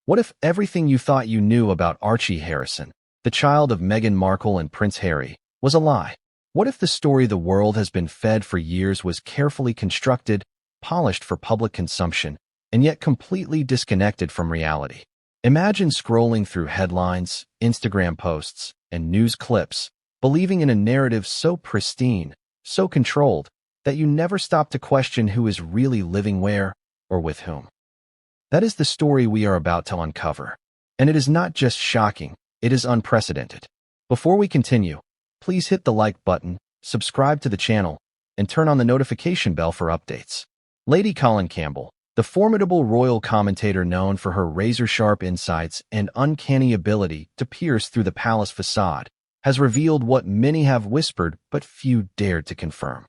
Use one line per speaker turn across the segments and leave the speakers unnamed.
What if everything you thought you knew about Archie Harrison, the child of Meghan Markle and Prince Harry, was a lie? What if the story the world has been fed for years was carefully constructed, polished for public consumption, and yet completely disconnected from reality? Imagine scrolling through headlines, Instagram posts, and news clips, believing in a narrative so pristine, so controlled, that you never stop to question who is really living where or with whom. That is the story we are about to uncover. And it is not just shocking, it is unprecedented. Before we continue, please hit the like button, subscribe to the channel, and turn on the notification bell for updates. Lady Colin Campbell, the formidable royal commentator known for her razor-sharp insights and uncanny ability to pierce through the palace facade, has revealed what many have whispered but few dared to confirm.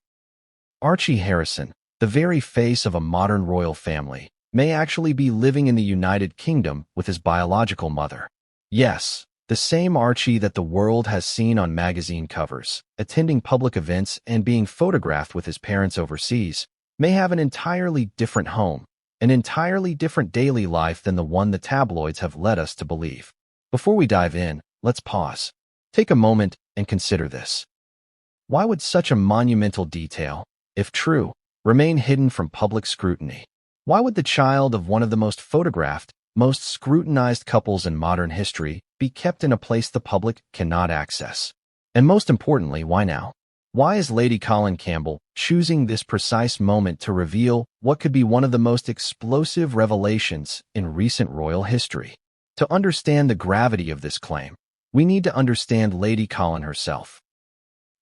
Archie Harrison, the very face of a modern royal family, may actually be living in the United Kingdom with his biological mother. Yes, the same Archie that the world has seen on magazine covers, attending public events and being photographed with his parents overseas, may have an entirely different home, an entirely different daily life than the one the tabloids have led us to believe. Before we dive in, let's pause. Take a moment and consider this. Why would such a monumental detail, if true, remain hidden from public scrutiny? Why would the child of one of the most photographed, most scrutinized couples in modern history be kept in a place the public cannot access? And most importantly, why now? Why is Lady Colin Campbell choosing this precise moment to reveal what could be one of the most explosive revelations in recent royal history? To understand the gravity of this claim, we need to understand Lady Colin herself.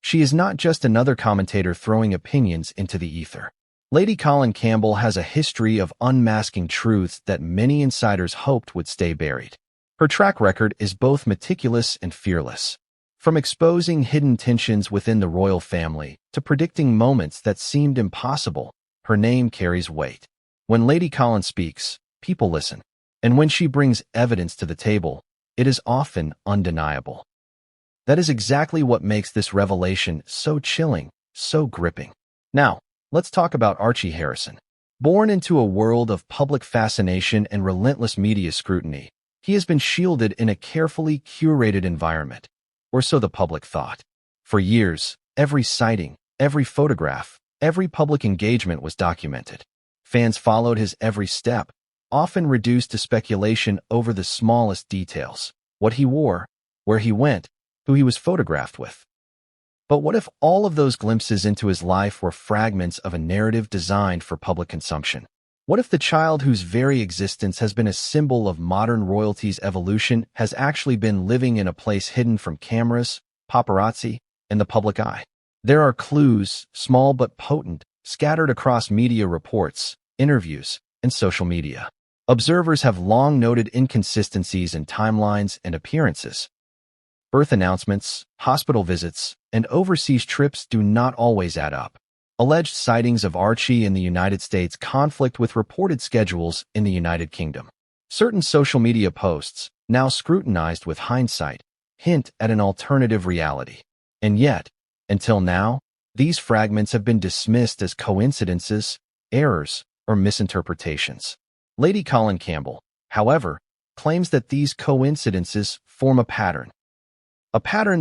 She is not just another commentator throwing opinions into the ether. Lady Colin Campbell has a history of unmasking truths that many insiders hoped would stay buried. Her track record is both meticulous and fearless. From exposing hidden tensions within the royal family to predicting moments that seemed impossible, her name carries weight. When Lady Colin speaks, people listen. And when she brings evidence to the table, it is often undeniable. That is exactly what makes this revelation so chilling, so gripping. Now, let's talk about Archie Harrison. Born into a world of public fascination and relentless media scrutiny, he has been shielded in a carefully curated environment, or so the public thought. For years, every sighting, every photograph, every public engagement was documented. Fans followed his every step, often reduced to speculation over the smallest details: what he wore, where he went, who he was photographed with. But what if all of those glimpses into his life were fragments of a narrative designed for public consumption? What if the child whose very existence has been a symbol of modern royalty's evolution has actually been living in a place hidden from cameras, paparazzi, and the public eye? There are clues, small but potent, scattered across media reports, interviews, and social media. Observers have long noted inconsistencies in timelines and appearances. Birth announcements, hospital visits, and overseas trips do not always add up. Alleged sightings of Archie in the United States conflict with reported schedules in the United Kingdom. Certain social media posts, now scrutinized with hindsight, hint at an alternative reality. And yet, until now, these fragments have been dismissed as coincidences, errors, or misinterpretations. Lady Colin Campbell, however, claims that these coincidences form a pattern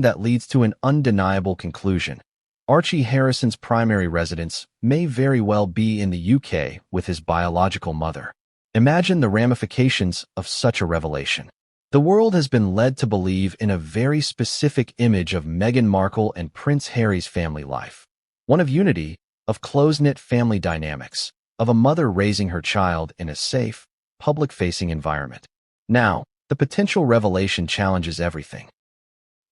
that leads to an undeniable conclusion. Archie Harrison's primary residence may very well be in the UK with his biological mother. Imagine the ramifications of such a revelation. The world has been led to believe in a very specific image of Meghan Markle and Prince Harry's family life. One of unity, of close-knit family dynamics, of a mother raising her child in a safe, public-facing environment. Now, the potential revelation challenges everything.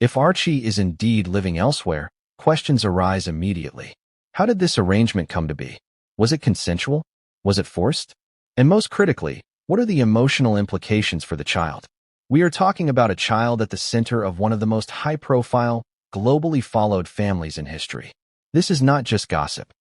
If Archie is indeed living elsewhere, questions arise immediately. How did this arrangement come to be? Was it consensual? Was it forced? And most critically, what are the emotional implications for the child? We are talking about a child at the center of one of the most high-profile, globally followed families in history. This is not just gossip.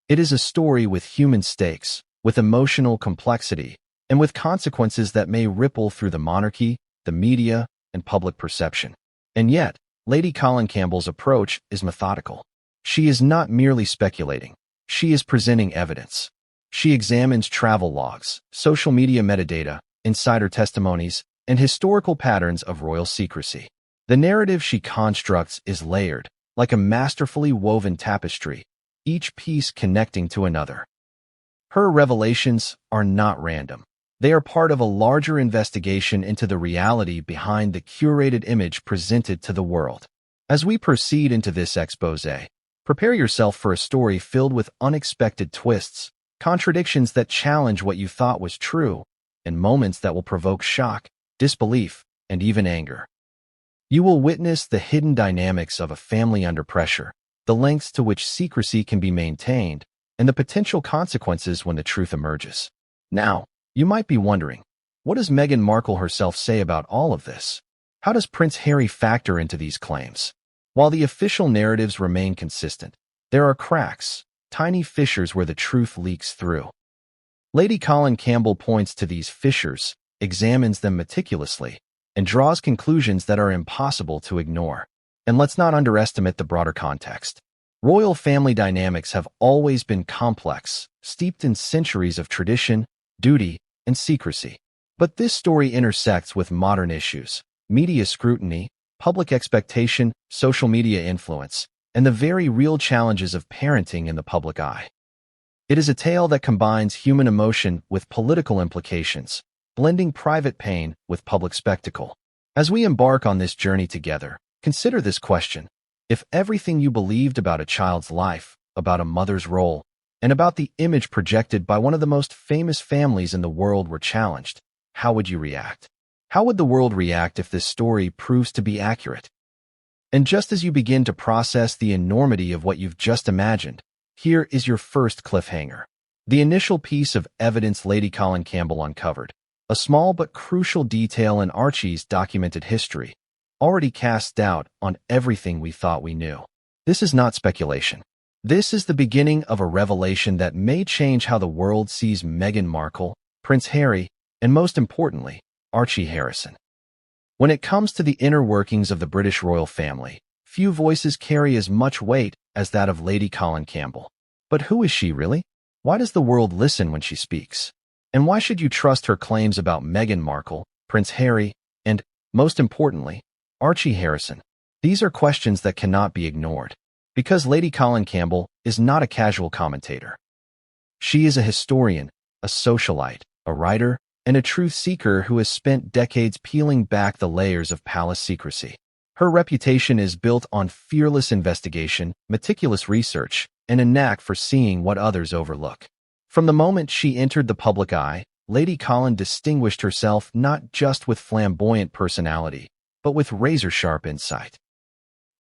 It is a story with human stakes, with emotional complexity, and with consequences that may ripple through the monarchy, the media, and public perception. And yet, Lady Colin Campbell's approach is methodical. She is not merely speculating. She is presenting evidence. She examines travel logs, social media metadata, insider testimonies, and historical patterns of royal secrecy. The narrative she constructs is layered, like a masterfully woven tapestry, each piece connecting to another. Her revelations are not random. They are part of a larger investigation into the reality behind the curated image presented to the world. As we proceed into this exposé, prepare yourself for a story filled with unexpected twists, contradictions that challenge what you thought was true, and moments that will provoke shock, disbelief, and even anger. You will witness the hidden dynamics of a family under pressure, the lengths to which secrecy can be maintained, and the potential consequences when the truth emerges. Now, you might be wondering, what does Meghan Markle herself say about all of this? How does Prince Harry factor into these claims? While the official narratives remain consistent, there are cracks, tiny fissures where the truth leaks through. Lady Colin Campbell points to these fissures, examines them meticulously, and draws conclusions that are impossible to ignore. And let's not underestimate the broader context. Royal family dynamics have always been complex, steeped in centuries of tradition, duty, and secrecy. But this story intersects with modern issues, media scrutiny, public expectation, social media influence, and the very real challenges of parenting in the public eye. It is a tale that combines human emotion with political implications, blending private pain with public spectacle. As we embark on this journey together, consider this question. If everything you believed about a child's life, about a mother's role, and about the image projected by one of the most famous families in the world were challenged, how would you react? How would the world react if this story proves to be accurate? And just as you begin to process the enormity of what you've just imagined, here is your first cliffhanger. The initial piece of evidence Lady Colin Campbell uncovered, a small but crucial detail in Archie's documented history, already casts doubt on everything we thought we knew. This is not speculation. This is the beginning of a revelation that may change how the world sees Meghan Markle, Prince Harry, and most importantly, Archie Harrison. When it comes to the inner workings of the British royal family, few voices carry as much weight as that of Lady Colin Campbell. But who is she really? Why does the world listen when she speaks? And why should you trust her claims about Meghan Markle, Prince Harry, and, most importantly, Archie Harrison? These are questions that cannot be ignored, because Lady Colin Campbell is not a casual commentator. She is a historian, a socialite, a writer, and a truth seeker who has spent decades peeling back the layers of palace secrecy. Her reputation is built on fearless investigation, meticulous research, and a knack for seeing what others overlook. From the moment she entered the public eye, Lady Colin distinguished herself not just with flamboyant personality, but with razor-sharp insight.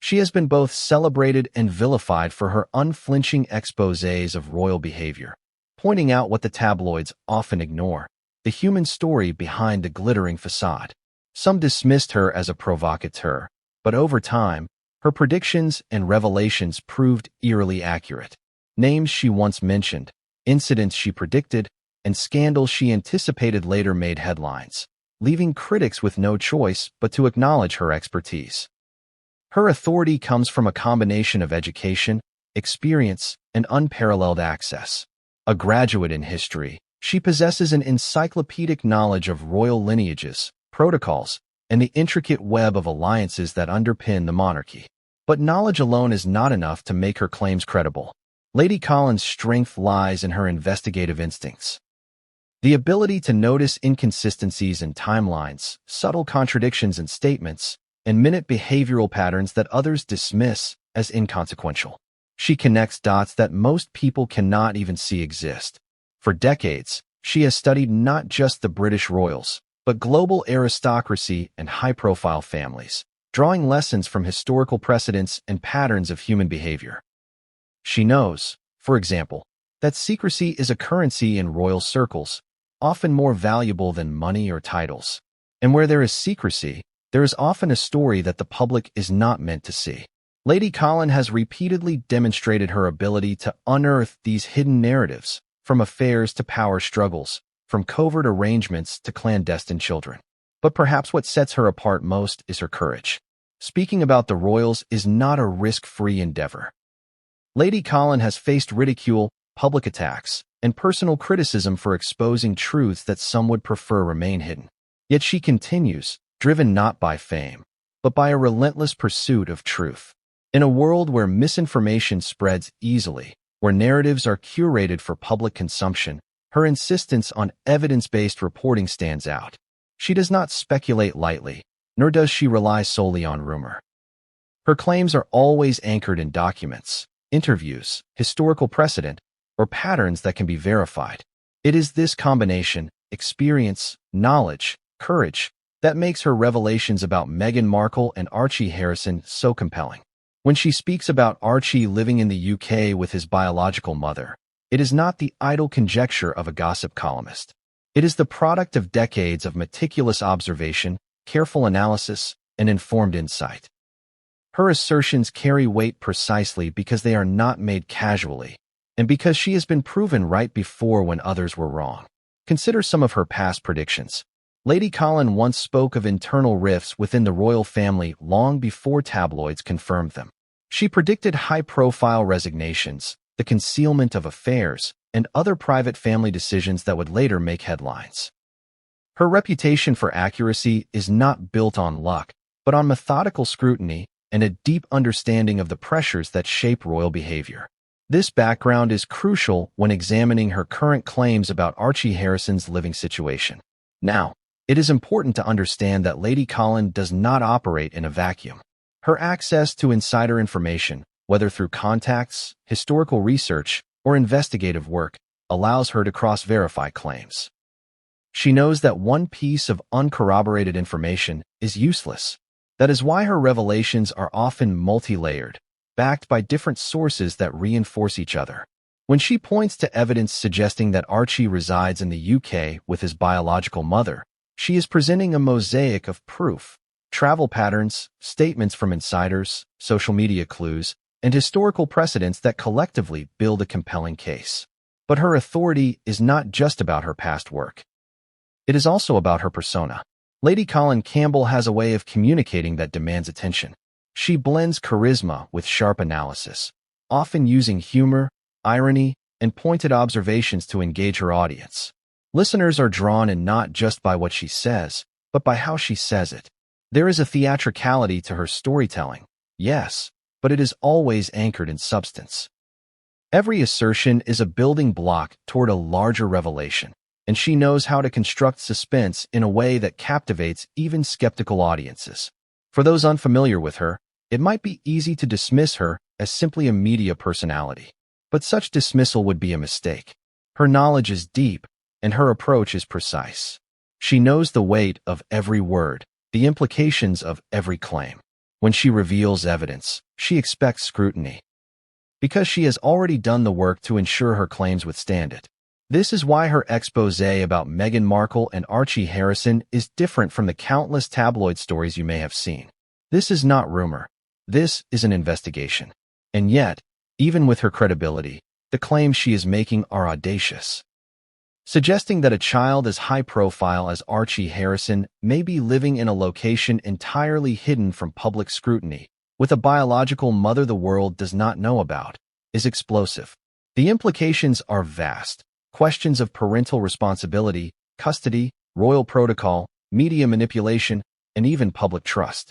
She has been both celebrated and vilified for her unflinching exposés of royal behavior, pointing out what the tabloids often ignore, the human story behind the glittering facade. Some dismissed her as a provocateur, but over time, her predictions and revelations proved eerily accurate. Names she once mentioned, incidents she predicted, and scandals she anticipated later made headlines, leaving critics with no choice but to acknowledge her expertise. Her authority comes from a combination of education, experience, and unparalleled access. A graduate in history, she possesses an encyclopedic knowledge of royal lineages, protocols, and the intricate web of alliances that underpin the monarchy. But knowledge alone is not enough to make her claims credible. Lady Colin's strength lies in her investigative instincts. The ability to notice inconsistencies in timelines, subtle contradictions in statements, and minute behavioral patterns that others dismiss as inconsequential. She connects dots that most people cannot even see exist. For decades, she has studied not just the British royals, but global aristocracy and high-profile families, drawing lessons from historical precedents and patterns of human behavior. She knows, for example, that secrecy is a currency in royal circles, often more valuable than money or titles. And where there is secrecy, there is often a story that the public is not meant to see. Lady Colin has repeatedly demonstrated her ability to unearth these hidden narratives, from affairs to power struggles, from covert arrangements to clandestine children. But perhaps what sets her apart most is her courage. Speaking about the royals is not a risk-free endeavor. Lady Colin has faced ridicule, public attacks, and personal criticism for exposing truths that some would prefer remain hidden. Yet she continues, driven not by fame, but by a relentless pursuit of truth. In a world where misinformation spreads easily, where narratives are curated for public consumption, her insistence on evidence-based reporting stands out. She does not speculate lightly, nor does she rely solely on rumor. Her claims are always anchored in documents, interviews, historical precedent, or patterns that can be verified. It is this combination, experience, knowledge, courage, that makes her revelations about Meghan Markle and Archie Harrison so compelling. When she speaks about Archie living in the UK with his biological mother, it is not the idle conjecture of a gossip columnist. It is the product of decades of meticulous observation, careful analysis, and informed insight. Her assertions carry weight precisely because they are not made casually, and because she has been proven right before when others were wrong. Consider some of her past predictions. Lady Colin once spoke of internal rifts within the royal family long before tabloids confirmed them. She predicted high-profile resignations, the concealment of affairs, and other private family decisions that would later make headlines. Her reputation for accuracy is not built on luck, but on methodical scrutiny and a deep understanding of the pressures that shape royal behavior. This background is crucial when examining her current claims about Archie Harrison's living situation. Now, it is important to understand that Lady Colin does not operate in a vacuum. Her access to insider information, whether through contacts, historical research, or investigative work, allows her to cross-verify claims. She knows that one piece of uncorroborated information is useless. That is why her revelations are often multi-layered, backed by different sources that reinforce each other. When she points to evidence suggesting that Archie resides in the UK with his biological mother, she is presenting a mosaic of proof: travel patterns, statements from insiders, social media clues, and historical precedents that collectively build a compelling case. But her authority is not just about her past work. It is also about her persona. Lady Colin Campbell has a way of communicating that demands attention. She blends charisma with sharp analysis, often using humor, irony, and pointed observations to engage her audience. Listeners are drawn in not just by what she says, but by how she says it. There is a theatricality to her storytelling, yes, but it is always anchored in substance. Every assertion is a building block toward a larger revelation, and she knows how to construct suspense in a way that captivates even skeptical audiences. For those unfamiliar with her, it might be easy to dismiss her as simply a media personality. But such dismissal would be a mistake. Her knowledge is deep, and her approach is precise. She knows the weight of every word, the implications of every claim. When she reveals evidence, she expects scrutiny, because she has already done the work to ensure her claims withstand it. This is why her exposé about Meghan Markle and Archie Harrison is different from the countless tabloid stories you may have seen. This is not rumor. This is an investigation. And yet, even with her credibility, the claims she is making are audacious. Suggesting that a child as high-profile as Archie Harrison may be living in a location entirely hidden from public scrutiny, with a biological mother the world does not know about, is explosive. The implications are vast. Questions of parental responsibility, custody, royal protocol, media manipulation, and even public trust.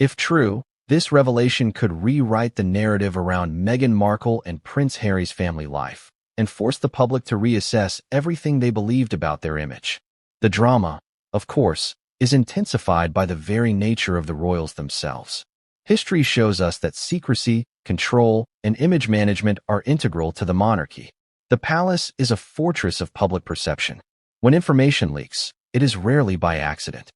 If true, this revelation could rewrite the narrative around Meghan Markle and Prince Harry's family life, and force the public to reassess everything they believed about their image. The drama, of course, is intensified by the very nature of the royals themselves. History shows us that secrecy, control, and image management are integral to the monarchy. The palace is a fortress of public perception. When information leaks, it is rarely by accident.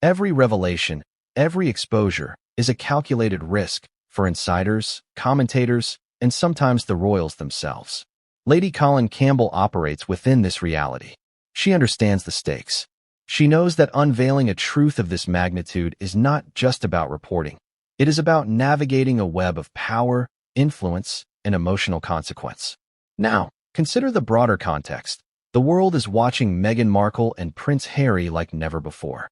Every revelation, every exposure, is a calculated risk for insiders, commentators, and sometimes the royals themselves. Lady Colin Campbell operates within this reality. She understands the stakes. She knows that unveiling a truth of this magnitude is not just about reporting. It is about navigating a web of power, influence, and emotional consequence. Now, consider the broader context. The world is watching Meghan Markle and Prince Harry like never before.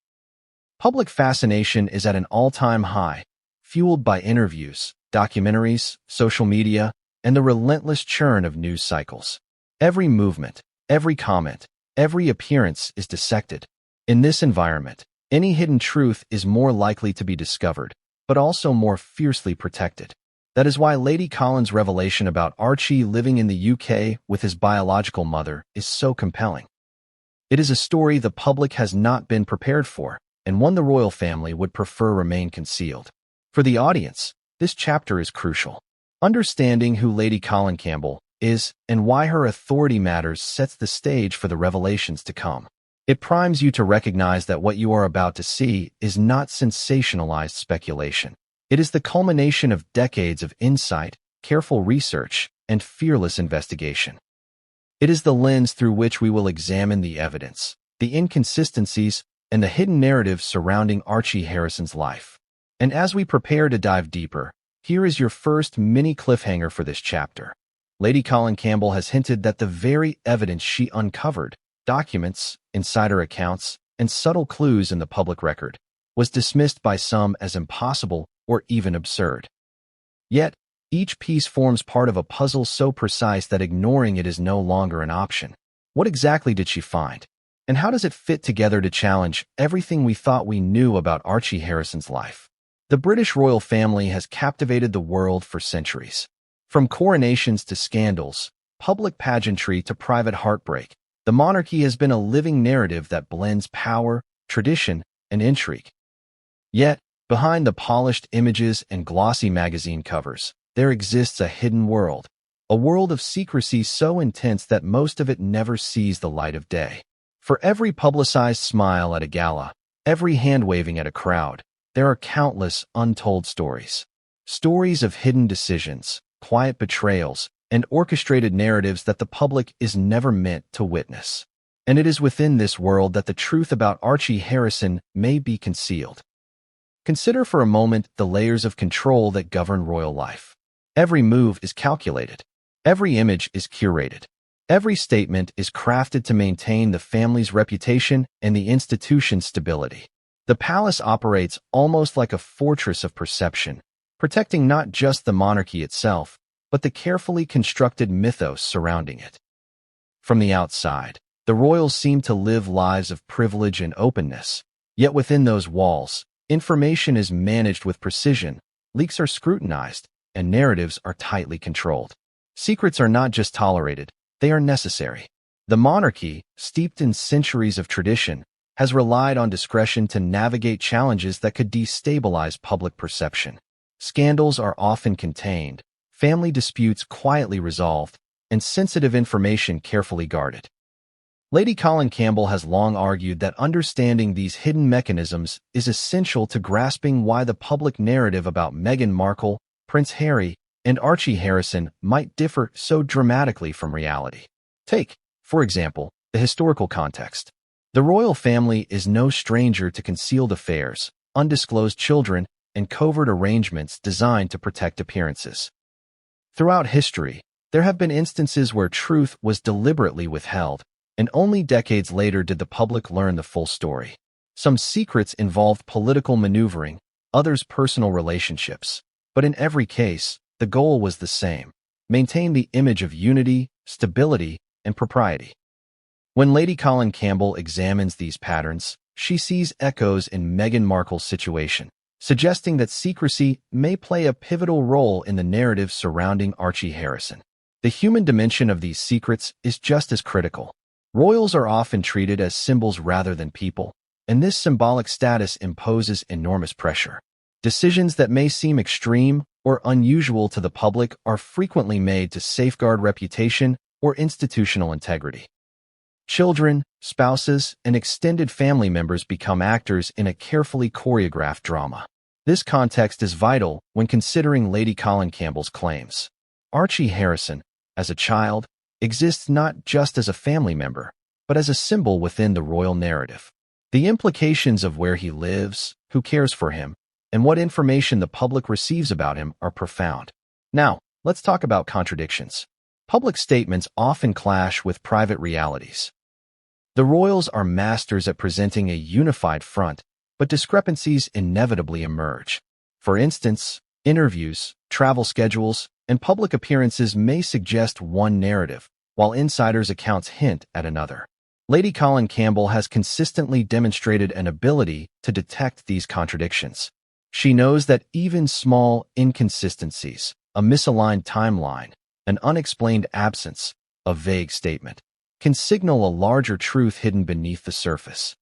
Public fascination is at an all-time high, fueled by interviews, documentaries, social media, and the relentless churn of news cycles. Every movement, every comment, every appearance is dissected. In this environment, any hidden truth is more likely to be discovered, but also more fiercely protected. That is why Lady Colin's revelation about Archie living in the UK with his biological mother is so compelling. It is a story the public has not been prepared for, and one the royal family would prefer remain concealed. For the audience, this chapter is crucial. Understanding who Lady Colin Campbell is and why her authority matters sets the stage for the revelations to come. It primes you to recognize that what you are about to see is not sensationalized speculation. It is the culmination of decades of insight, careful research, and fearless investigation. It is the lens through which we will examine the evidence, the inconsistencies, and the hidden narratives surrounding Archie Harrison's life. And as we prepare to dive deeper, here is your first mini cliffhanger for this chapter. Lady Colin Campbell has hinted that the very evidence she uncovered, documents, insider accounts, and subtle clues in the public record, was dismissed by some as impossible or even absurd. Yet, each piece forms part of a puzzle so precise that ignoring it is no longer an option. What exactly did she find? And how does it fit together to challenge everything we thought we knew about Archie Harrison's life? The British royal family has captivated the world for centuries. From coronations to scandals, public pageantry to private heartbreak, the monarchy has been a living narrative that blends power, tradition, and intrigue. Yet, behind the polished images and glossy magazine covers, there exists a hidden world, a world of secrecy so intense that most of it never sees the light of day. For every publicized smile at a gala, every hand-waving at a crowd, there are countless untold stories. Stories of hidden decisions, quiet betrayals, and orchestrated narratives that the public is never meant to witness. And it is within this world that the truth about Archie Harrison may be concealed. Consider for a moment the layers of control that govern royal life. Every move is calculated. Every image is curated. Every statement is crafted to maintain the family's reputation and the institution's stability. The palace operates almost like a fortress of perception, protecting not just the monarchy itself, but the carefully constructed mythos surrounding it. From the outside, the royals seem to live lives of privilege and openness, yet within those walls, information is managed with precision, leaks are scrutinized, and narratives are tightly controlled. Secrets are not just tolerated, they are necessary. The monarchy, steeped in centuries of tradition, has relied on discretion to navigate challenges that could destabilize public perception. Scandals are often contained, family disputes quietly resolved, and sensitive information carefully guarded. Lady Colin Campbell has long argued that understanding these hidden mechanisms is essential to grasping why the public narrative about Meghan Markle, Prince Harry, and Archie Harrison might differ so dramatically from reality. Take, for example, the historical context. The royal family is no stranger to concealed affairs, undisclosed children, and covert arrangements designed to protect appearances. Throughout history, there have been instances where truth was deliberately withheld, and only decades later did the public learn the full story. Some secrets involved political maneuvering, others personal relationships. But in every case, the goal was the same: maintain the image of unity, stability, and propriety. When Lady Colin Campbell examines these patterns, she sees echoes in Meghan Markle's situation, suggesting that secrecy may play a pivotal role in the narrative surrounding Archie Harrison. The human dimension of these secrets is just as critical. Royals are often treated as symbols rather than people, and this symbolic status imposes enormous pressure. Decisions that may seem extreme or unusual to the public are frequently made to safeguard reputation or institutional integrity. Children, spouses, and extended family members become actors in a carefully choreographed drama. This context is vital when considering Lady Colin Campbell's claims. Archie Harrison, as a child, exists not just as a family member, but as a symbol within the royal narrative. The implications of where he lives, who cares for him, and what information the public receives about him are profound. Now, let's talk about contradictions. Public statements often clash with private realities. The royals are masters at presenting a unified front, but discrepancies inevitably emerge. For instance, interviews, travel schedules, and public appearances may suggest one narrative, while insiders' accounts hint at another. Lady Colin Campbell has consistently demonstrated an ability to detect these contradictions. She knows that even small inconsistencies, a misaligned timeline, an unexplained absence, a vague statement, can signal a larger truth hidden beneath the surface.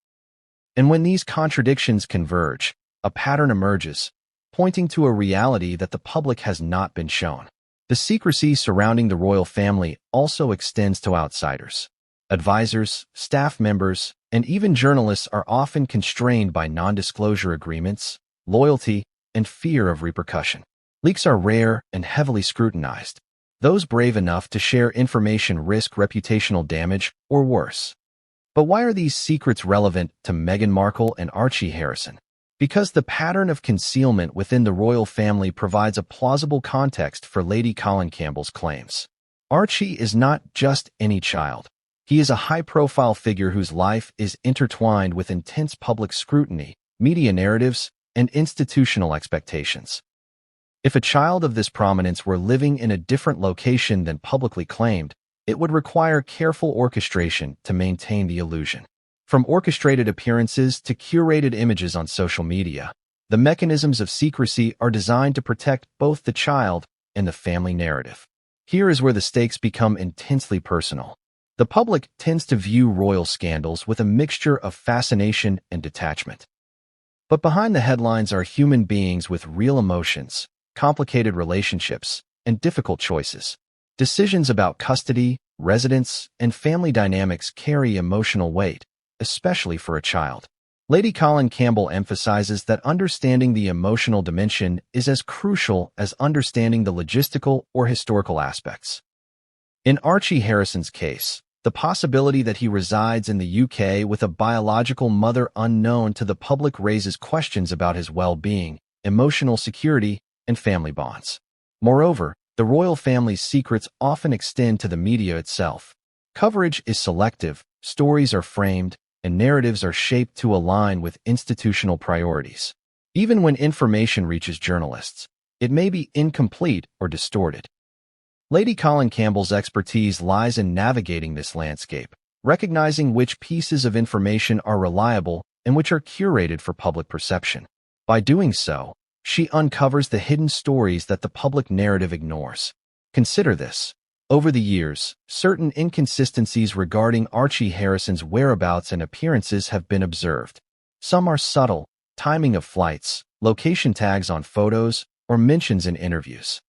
And when these contradictions converge, a pattern emerges, pointing to a reality that the public has not been shown. The secrecy surrounding the royal family also extends to outsiders. Advisors, staff members, and even journalists are often constrained by non-disclosure agreements, loyalty, and fear of repercussion. Leaks are rare and heavily scrutinized. Those brave enough to share information risk reputational damage or worse. But why are these secrets relevant to Meghan Markle and Archie Harrison? Because the pattern of concealment within the royal family provides a plausible context for Lady Colin Campbell's claims. Archie is not just any child. He is a high-profile figure whose life is intertwined with intense public scrutiny, media narratives, and institutional expectations. If a child of this prominence were living in a different location than publicly claimed, it would require careful orchestration to maintain the illusion. From orchestrated appearances to curated images on social media, the mechanisms of secrecy are designed to protect both the child and the family narrative. Here is where the stakes become intensely personal. The public tends to view royal scandals with a mixture of fascination and detachment. But behind the headlines are human beings with real emotions, complicated relationships, and difficult choices. Decisions about custody, residence, and family dynamics carry emotional weight, especially for a child. Lady Colin Campbell emphasizes that understanding the emotional dimension is as crucial as understanding the logistical or historical aspects. In Archie Harrison's case, the possibility that he resides in the UK with a biological mother unknown to the public raises questions about his well-being, emotional security, and family bonds. Moreover, the royal family's secrets often extend to the media itself. Coverage is selective, stories are framed, and narratives are shaped to align with institutional priorities. Even when information reaches journalists, it may be incomplete or distorted. Lady Colin Campbell's expertise lies in navigating this landscape, recognizing which pieces of information are reliable and which are curated for public perception. By doing so, she uncovers the hidden stories that the public narrative ignores. Consider this. Over the years, certain inconsistencies regarding Archie Harrison's whereabouts and appearances have been observed. Some are subtle, timing of flights, location tags on photos, or mentions in interviews.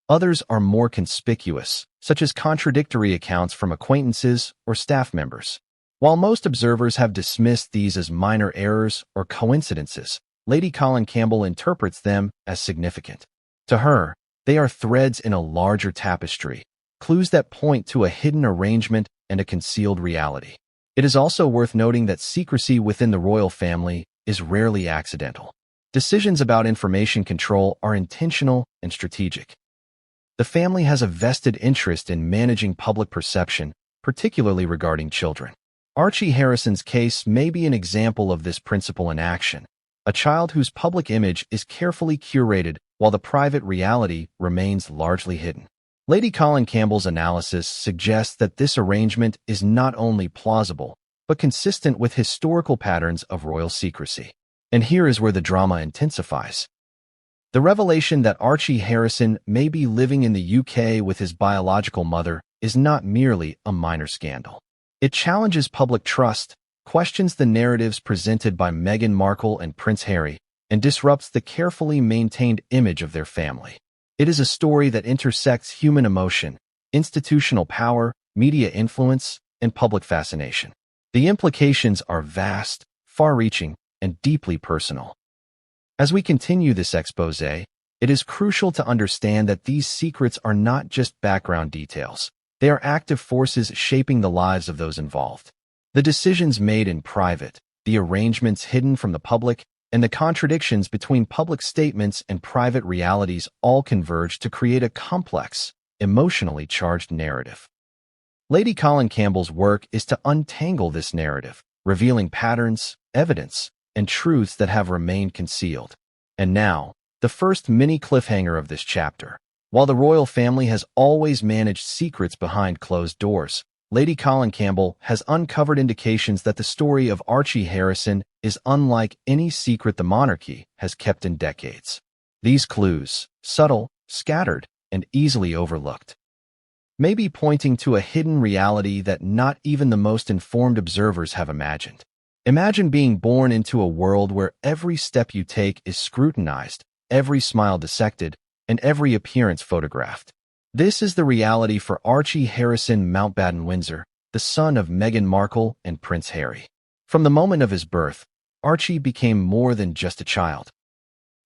Others are more conspicuous, such as contradictory accounts from acquaintances or staff members. While most observers have dismissed these as minor errors or coincidences, Lady Colin Campbell interprets them as significant. To her, they are threads in a larger tapestry, clues that point to a hidden arrangement and a concealed reality. It is also worth noting that secrecy within the royal family is rarely accidental. Decisions about information control are intentional and strategic. The family has a vested interest in managing public perception, particularly regarding children. Archie Harrison's case may be an example of this principle in action. A child whose public image is carefully curated while the private reality remains largely hidden. Lady Colin Campbell's analysis suggests that this arrangement is not only plausible, but consistent with historical patterns of royal secrecy. And here is where the drama intensifies. The revelation that Archie Harrison may be living in the UK with his biological mother is not merely a minor scandal. It challenges public trust, questions the narratives presented by Meghan Markle and Prince Harry, and disrupts the carefully maintained image of their family. It is a story that intersects human emotion, institutional power, media influence, and public fascination. The implications are vast, far-reaching, and deeply personal. As we continue this expose, it is crucial to understand that these secrets are not just background details. They are active forces shaping the lives of those involved. The decisions made in private, the arrangements hidden from the public, and the contradictions between public statements and private realities all converge to create a complex, emotionally charged narrative. Lady Colin Campbell's work is to untangle this narrative, revealing patterns, evidence, and truths that have remained concealed. And now, the first mini cliffhanger of this chapter. While the royal family has always managed secrets behind closed doors, Lady Colin Campbell has uncovered indications that the story of Archie Harrison is unlike any secret the monarchy has kept in decades. These clues, subtle, scattered, and easily overlooked, may be pointing to a hidden reality that not even the most informed observers have imagined. Imagine being born into a world where every step you take is scrutinized, every smile dissected, and every appearance photographed. This is the reality for Archie Harrison Mountbatten-Windsor, the son of Meghan Markle and Prince Harry. From the moment of his birth, Archie became more than just a child.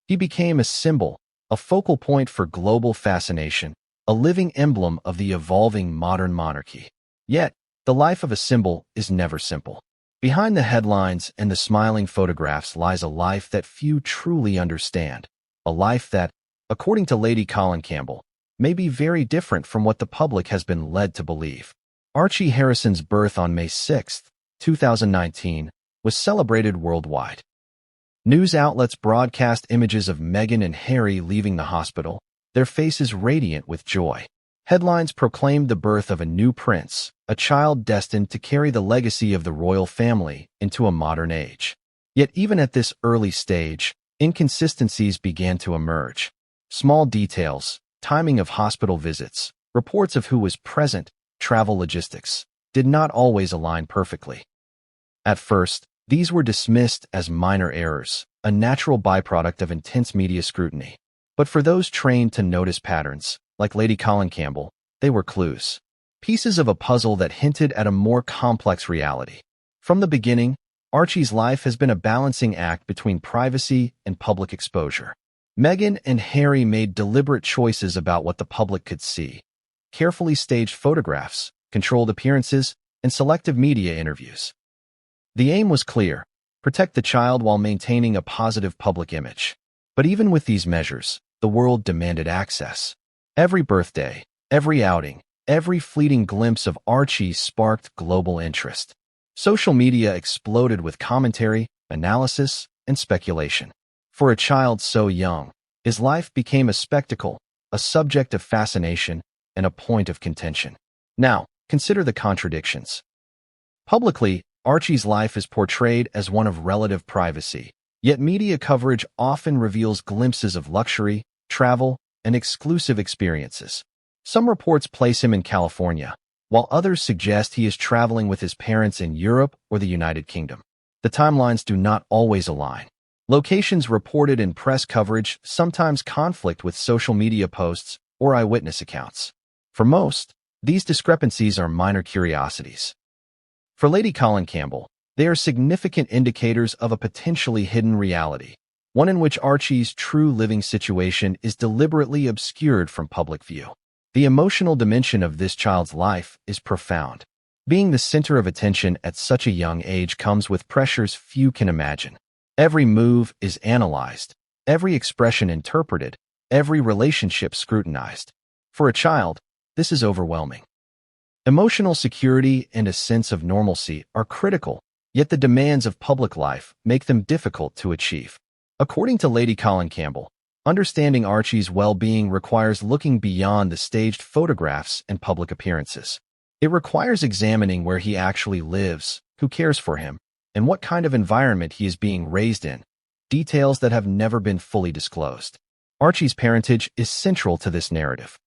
He became a symbol, a focal point for global fascination, a living emblem of the evolving modern monarchy. Yet, the life of a symbol is never simple. Behind the headlines and the smiling photographs lies a life that few truly understand, a life that, according to Lady Colin Campbell, may be very different from what the public has been led to believe. Archie Harrison's birth on May 6, 2019, was celebrated worldwide. News outlets broadcast images of Meghan and Harry leaving the hospital, their faces radiant with joy. Headlines proclaimed the birth of a new prince, a child destined to carry the legacy of the royal family into a modern age. Yet even at this early stage, inconsistencies began to emerge. Small details, timing of hospital visits, reports of who was present, travel logistics, did not always align perfectly. At first, these were dismissed as minor errors, a natural byproduct of intense media scrutiny. But for those trained to notice patterns, like Lady Colin Campbell, they were clues, pieces of a puzzle that hinted at a more complex reality. From the beginning, Archie's life has been a balancing act between privacy and public exposure. Meghan and Harry made deliberate choices about what the public could see. Carefully staged photographs, controlled appearances, and selective media interviews. The aim was clear: protect the child while maintaining a positive public image. But even with these measures, the world demanded access. Every birthday, every outing, every fleeting glimpse of Archie sparked global interest. Social media exploded with commentary, analysis, and speculation. For a child so young, his life became a spectacle, a subject of fascination, and a point of contention. Now, consider the contradictions. Publicly, Archie's life is portrayed as one of relative privacy, yet media coverage often reveals glimpses of luxury, travel, and exclusive experiences. Some reports place him in California, while others suggest he is traveling with his parents in Europe or the United Kingdom. The timelines do not always align. Locations reported in press coverage sometimes conflict with social media posts or eyewitness accounts. For most, these discrepancies are minor curiosities. For Lady Colin Campbell, they are significant indicators of a potentially hidden reality, one in which Archie's true living situation is deliberately obscured from public view. The emotional dimension of this child's life is profound. Being the center of attention at such a young age comes with pressures few can imagine. Every move is analyzed, every expression interpreted, every relationship scrutinized. For a child, this is overwhelming. Emotional security and a sense of normalcy are critical, yet the demands of public life make them difficult to achieve. According to Lady Colin Campbell, understanding Archie's well-being requires looking beyond the staged photographs and public appearances. It requires examining where he actually lives, who cares for him, and what kind of environment he is being raised in, details that have never been fully disclosed. Archie's parentage is central to this narrative.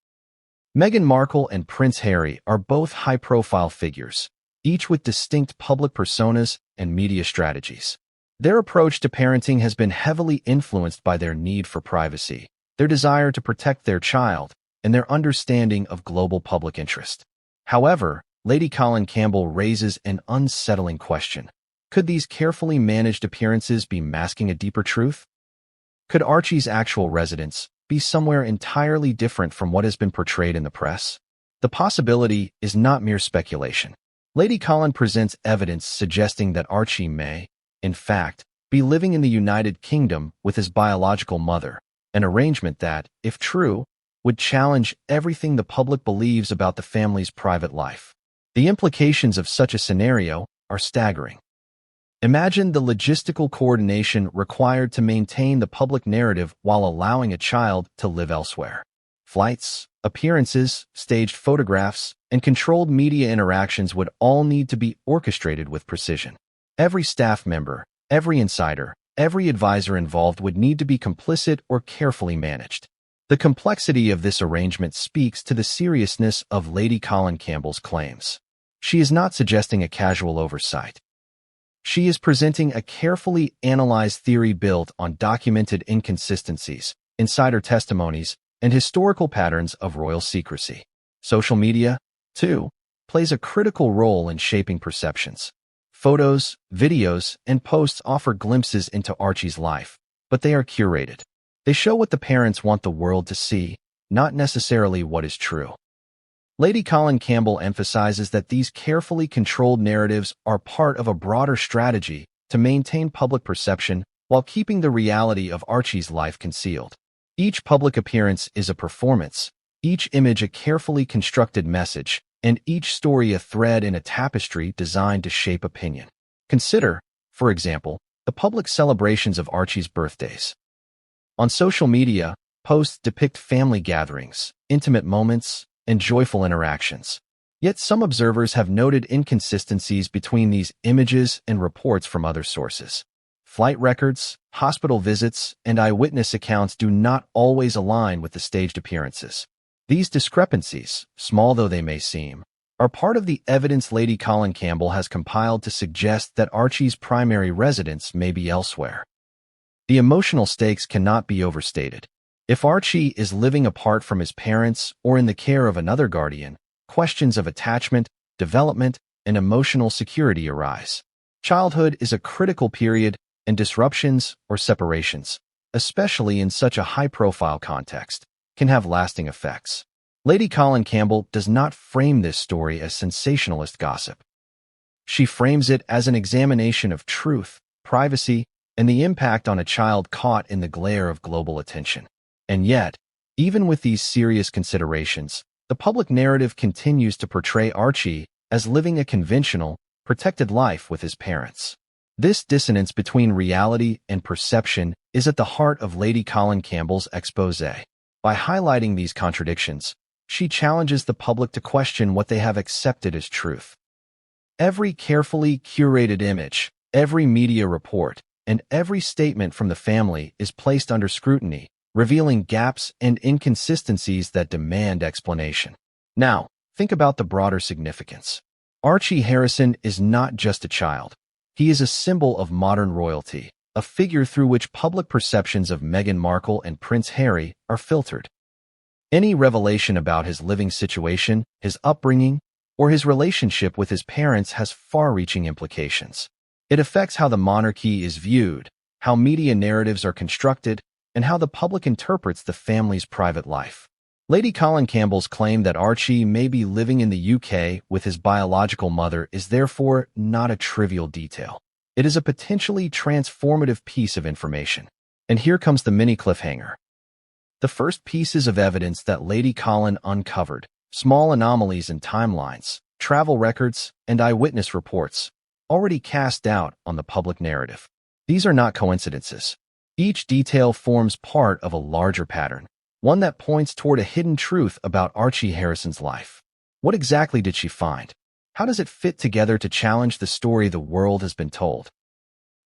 Meghan Markle and Prince Harry are both high-profile figures, each with distinct public personas and media strategies. Their approach to parenting has been heavily influenced by their need for privacy, their desire to protect their child, and their understanding of global public interest. However, Lady Colin Campbell raises an unsettling question. Could these carefully managed appearances be masking a deeper truth? Could Archie's actual residence be somewhere entirely different from what has been portrayed in the press? The possibility is not mere speculation. Lady Colin presents evidence suggesting that Archie may, in fact, be living in the United Kingdom with his biological mother, an arrangement that, if true, would challenge everything the public believes about the family's private life. The implications of such a scenario are staggering. Imagine the logistical coordination required to maintain the public narrative while allowing a child to live elsewhere. Flights, appearances, staged photographs, and controlled media interactions would all need to be orchestrated with precision. Every staff member, every insider, every advisor involved would need to be complicit or carefully managed. The complexity of this arrangement speaks to the seriousness of Lady Colin Campbell's claims. She is not suggesting a casual oversight. She is presenting a carefully analyzed theory built on documented inconsistencies, insider testimonies, and historical patterns of royal secrecy. Social media, too, plays a critical role in shaping perceptions. Photos, videos, and posts offer glimpses into Archie's life, but they are curated. They show what the parents want the world to see, not necessarily what is true. Lady Colin Campbell emphasizes that these carefully controlled narratives are part of a broader strategy to maintain public perception while keeping the reality of Archie's life concealed. Each public appearance is a performance, each image a carefully constructed message, and each story a thread in a tapestry designed to shape opinion. Consider, for example, the public celebrations of Archie's birthdays. On social media, posts depict family gatherings, intimate moments, and joyful interactions. Yet some observers have noted inconsistencies between these images and reports from other sources. Flight records, hospital visits, and eyewitness accounts do not always align with the staged appearances. These discrepancies, small though they may seem, are part of the evidence Lady Colin Campbell has compiled to suggest that Archie's primary residence may be elsewhere. The emotional stakes cannot be overstated. If Archie is living apart from his parents or in the care of another guardian, questions of attachment, development, and emotional security arise. Childhood is a critical period, and disruptions or separations, especially in such a high-profile context, can have lasting effects. Lady Colin Campbell does not frame this story as sensationalist gossip. She frames it as an examination of truth, privacy, and the impact on a child caught in the glare of global attention. And yet, even with these serious considerations, the public narrative continues to portray Archie as living a conventional, protected life with his parents. This dissonance between reality and perception is at the heart of Lady Colin Campbell's exposé. By highlighting these contradictions, she challenges the public to question what they have accepted as truth. Every carefully curated image, every media report, and every statement from the family is placed under scrutiny, revealing gaps and inconsistencies that demand explanation. Now, think about the broader significance. Archie Harrison is not just a child. He is a symbol of modern royalty, a figure through which public perceptions of Meghan Markle and Prince Harry are filtered. Any revelation about his living situation, his upbringing, or his relationship with his parents has far-reaching implications. It affects how the monarchy is viewed, how media narratives are constructed, and how the public interprets the family's private life. Lady Colin Campbell's claim that Archie may be living in the UK with his biological mother is therefore not a trivial detail. It is a potentially transformative piece of information. And here comes the mini cliffhanger. The first pieces of evidence that Lady Colin uncovered, small anomalies in timelines, travel records, and eyewitness reports, already cast doubt on the public narrative. These are not coincidences. Each detail forms part of a larger pattern, one that points toward a hidden truth about Archie Harrison's life. What exactly did she find? How does it fit together to challenge the story the world has been told?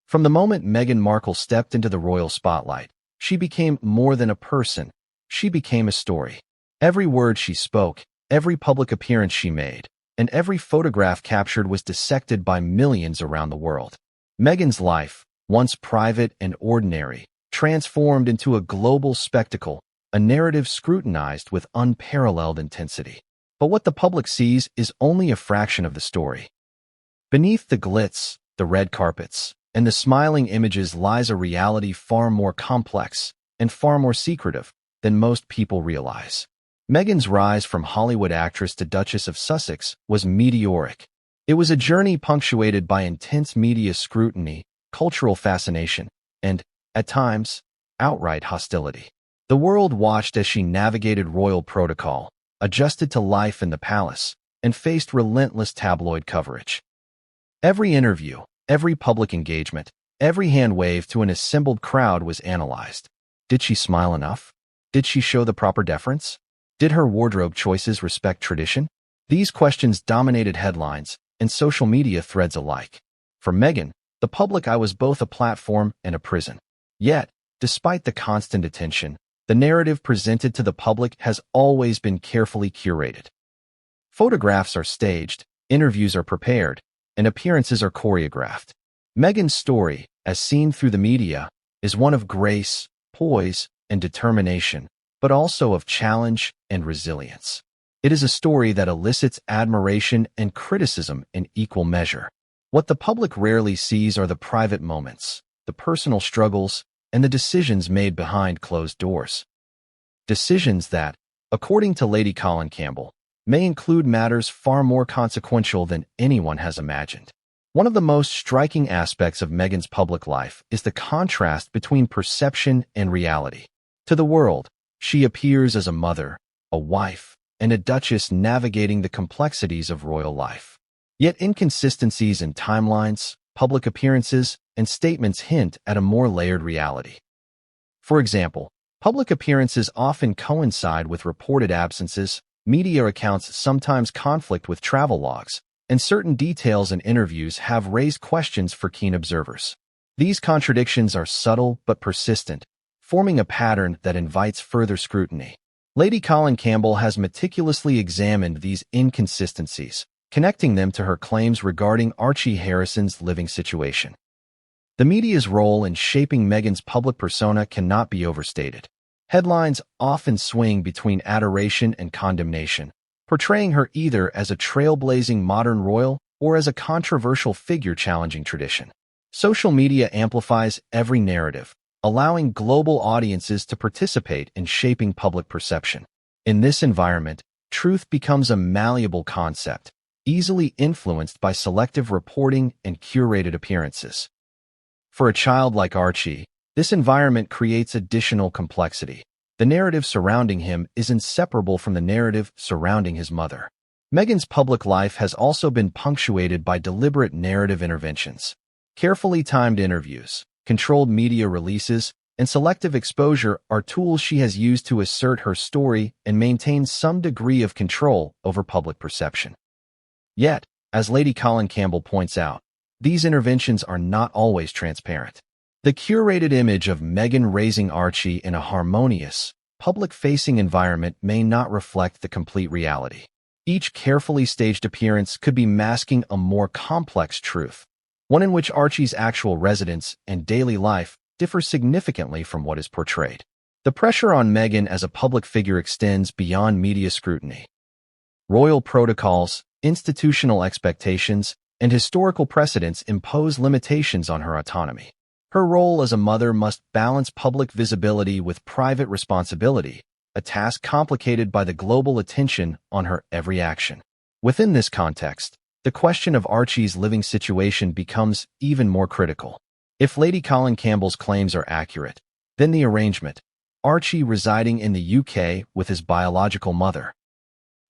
From the moment Meghan Markle stepped into the royal spotlight, she became more than a person. She became a story. Every word she spoke, every public appearance she made, and every photograph captured was dissected by millions around the world. Meghan's life, once private and ordinary, transformed into a global spectacle, a narrative scrutinized with unparalleled intensity. But what the public sees is only a fraction of the story. Beneath the glitz, the red carpets, and the smiling images lies a reality far more complex and far more secretive than most people realize. Meghan's rise from Hollywood actress to Duchess of Sussex was meteoric. It was a journey punctuated by intense media scrutiny, cultural fascination, and, at times, outright hostility. The world watched as she navigated royal protocol, adjusted to life in the palace, and faced relentless tabloid coverage. Every interview, every public engagement, every hand wave to an assembled crowd was analyzed. Did she smile enough? Did she show the proper deference? Did her wardrobe choices respect tradition? These questions dominated headlines and social media threads alike. For Meghan, the public eye was both a platform and a prison. Yet, despite the constant attention, the narrative presented to the public has always been carefully curated. Photographs are staged, interviews are prepared, and appearances are choreographed. Meghan's story, as seen through the media, is one of grace, poise, and determination, but also of challenge and resilience. It is a story that elicits admiration and criticism in equal measure. What the public rarely sees are the private moments, the personal struggles, and the decisions made behind closed doors. Decisions that, according to Lady Colin Campbell, may include matters far more consequential than anyone has imagined. One of the most striking aspects of Meghan's public life is the contrast between perception and reality. To the world, she appears as a mother, a wife, and a duchess navigating the complexities of royal life. Yet inconsistencies in timelines, public appearances, and statements hint at a more layered reality. For example, public appearances often coincide with reported absences, media accounts sometimes conflict with travel logs, and certain details in interviews have raised questions for keen observers. These contradictions are subtle but persistent, forming a pattern that invites further scrutiny. Lady Colin Campbell has meticulously examined these inconsistencies, connecting them to her claims regarding Archie Harrison's living situation. The media's role in shaping Meghan's public persona cannot be overstated. Headlines often swing between adoration and condemnation, portraying her either as a trailblazing modern royal or as a controversial figure challenging tradition. Social media amplifies every narrative, allowing global audiences to participate in shaping public perception. In this environment, truth becomes a malleable concept, easily influenced by selective reporting and curated appearances. For a child like Archie, this environment creates additional complexity. The narrative surrounding him is inseparable from the narrative surrounding his mother. Meghan's public life has also been punctuated by deliberate narrative interventions. Carefully timed interviews, controlled media releases, and selective exposure are tools she has used to assert her story and maintain some degree of control over public perception. Yet, as Lady Colin Campbell points out, these interventions are not always transparent. The curated image of Meghan raising Archie in a harmonious, public-facing environment may not reflect the complete reality. Each carefully staged appearance could be masking a more complex truth, one in which Archie's actual residence and daily life differ significantly from what is portrayed. The pressure on Meghan as a public figure extends beyond media scrutiny. Royal protocols, institutional expectations, and historical precedents impose limitations on her autonomy. Her role as a mother must balance public visibility with private responsibility, a task complicated by the global attention on her every action. Within this context, the question of Archie's living situation becomes even more critical. If Lady Colin Campbell's claims are accurate, then the arrangement, Archie residing in the UK with his biological mother,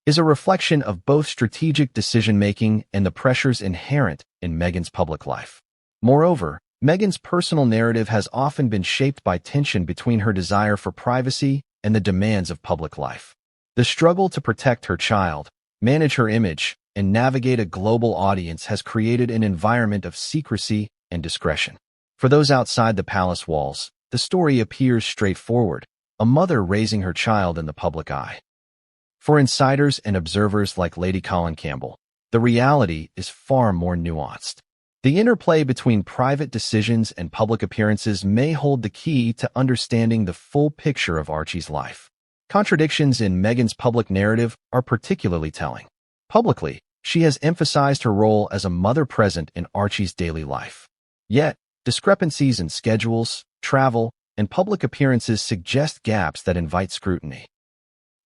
is a reflection of both strategic decision-making and the pressures inherent in Meghan's public life. Moreover, Meghan's personal narrative has often been shaped by tension between her desire for privacy and the demands of public life. The struggle to protect her child, manage her image, and navigate a global audience has created an environment of secrecy and discretion. For those outside the palace walls, the story appears straightforward, a mother raising her child in the public eye. For insiders and observers like Lady Colin Campbell, the reality is far more nuanced. The interplay between private decisions and public appearances may hold the key to understanding the full picture of Archie's life. Contradictions in Meghan's public narrative are particularly telling. Publicly, she has emphasized her role as a mother present in Archie's daily life. Yet, discrepancies in schedules, travel, and public appearances suggest gaps that invite scrutiny.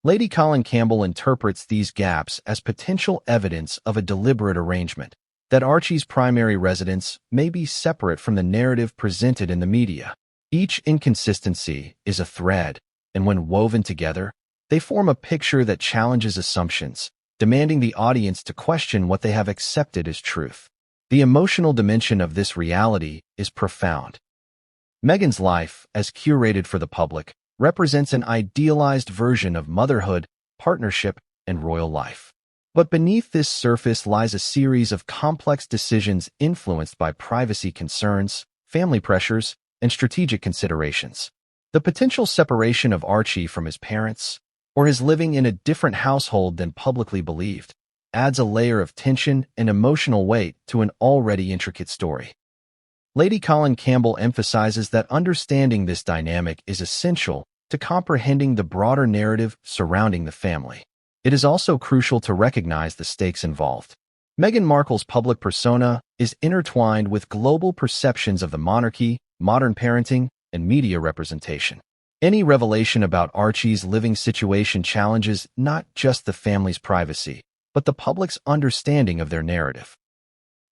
Lady Colin Campbell interprets these gaps as potential evidence of a deliberate arrangement, that Archie's primary residence may be separate from the narrative presented in the media. Each inconsistency is a thread, and when woven together, they form a picture that challenges assumptions, demanding the audience to question what they have accepted as truth. The emotional dimension of this reality is profound. Meghan's life, as curated for the public, represents an idealized version of motherhood partnership, and royal life. But beneath this surface lies a series of complex decisions influenced by privacy concerns, family pressures, and strategic considerations. The potential separation of Archie from his parents, or his living in a different household than publicly believed, adds a layer of tension and emotional weight to an already intricate story. Lady Colin Campbell emphasizes that understanding this dynamic is essential to comprehending the broader narrative surrounding the family. It is also crucial to recognize the stakes involved. Meghan Markle's public persona is intertwined with global perceptions of the monarchy, modern parenting, and media representation. Any revelation about Archie's living situation challenges not just the family's privacy, but the public's understanding of their narrative.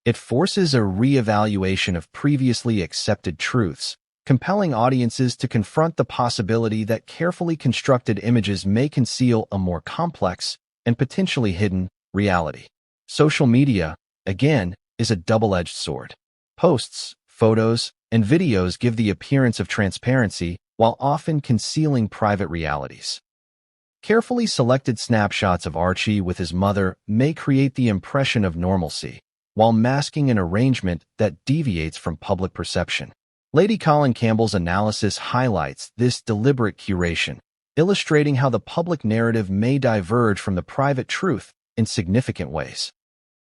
It forces a re-evaluation of previously accepted truths, compelling audiences to confront the possibility that carefully constructed images may conceal a more complex and potentially hidden reality. Social media, again, is a double-edged sword. Posts, photos, and videos give the appearance of transparency while often concealing private realities. Carefully selected snapshots of Archie with his mother may create the impression of normalcy, while masking an arrangement that deviates from public perception. Lady Colin Campbell's analysis highlights this deliberate curation, illustrating how the public narrative may diverge from the private truth in significant ways.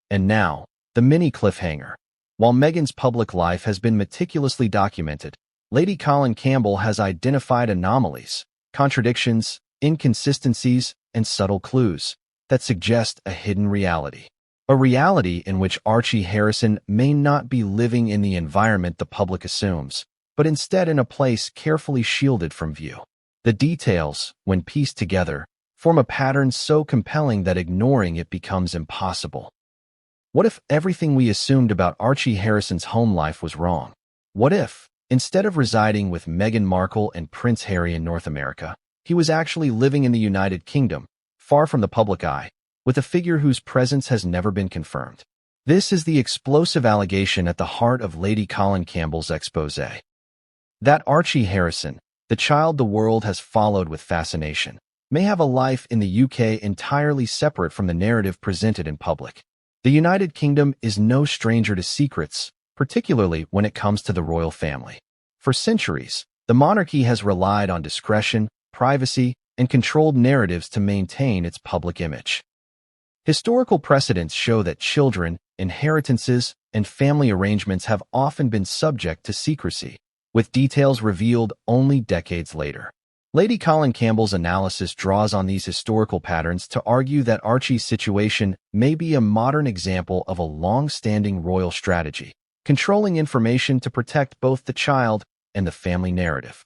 And now, the mini cliffhanger. While Meghan's public life has been meticulously documented, Lady Colin Campbell has identified anomalies, contradictions, inconsistencies, and subtle clues that suggest a hidden reality. A reality in which Archie Harrison may not be living in the environment the public assumes, but instead in a place carefully shielded from view. The details, when pieced together, form a pattern so compelling that ignoring it becomes impossible. What if everything we assumed about Archie Harrison's home life was wrong? What if, instead of residing with Meghan Markle and Prince Harry in North America, he was actually living in the United Kingdom, far from the public eye, with a figure whose presence has never been confirmed? This is the explosive allegation at the heart of Lady Colin Campbell's exposé. That Archie Harrison, the child the world has followed with fascination, may have a life in the UK entirely separate from the narrative presented in public. The United Kingdom is no stranger to secrets, particularly when it comes to the royal family. For centuries, the monarchy has relied on discretion, privacy, and controlled narratives to maintain its public image. Historical precedents show that children, inheritances, and family arrangements have often been subject to secrecy, with details revealed only decades later. Lady Colin Campbell's analysis draws on these historical patterns to argue that Archie's situation may be a modern example of a long-standing royal strategy, controlling information to protect both the child and the family narrative.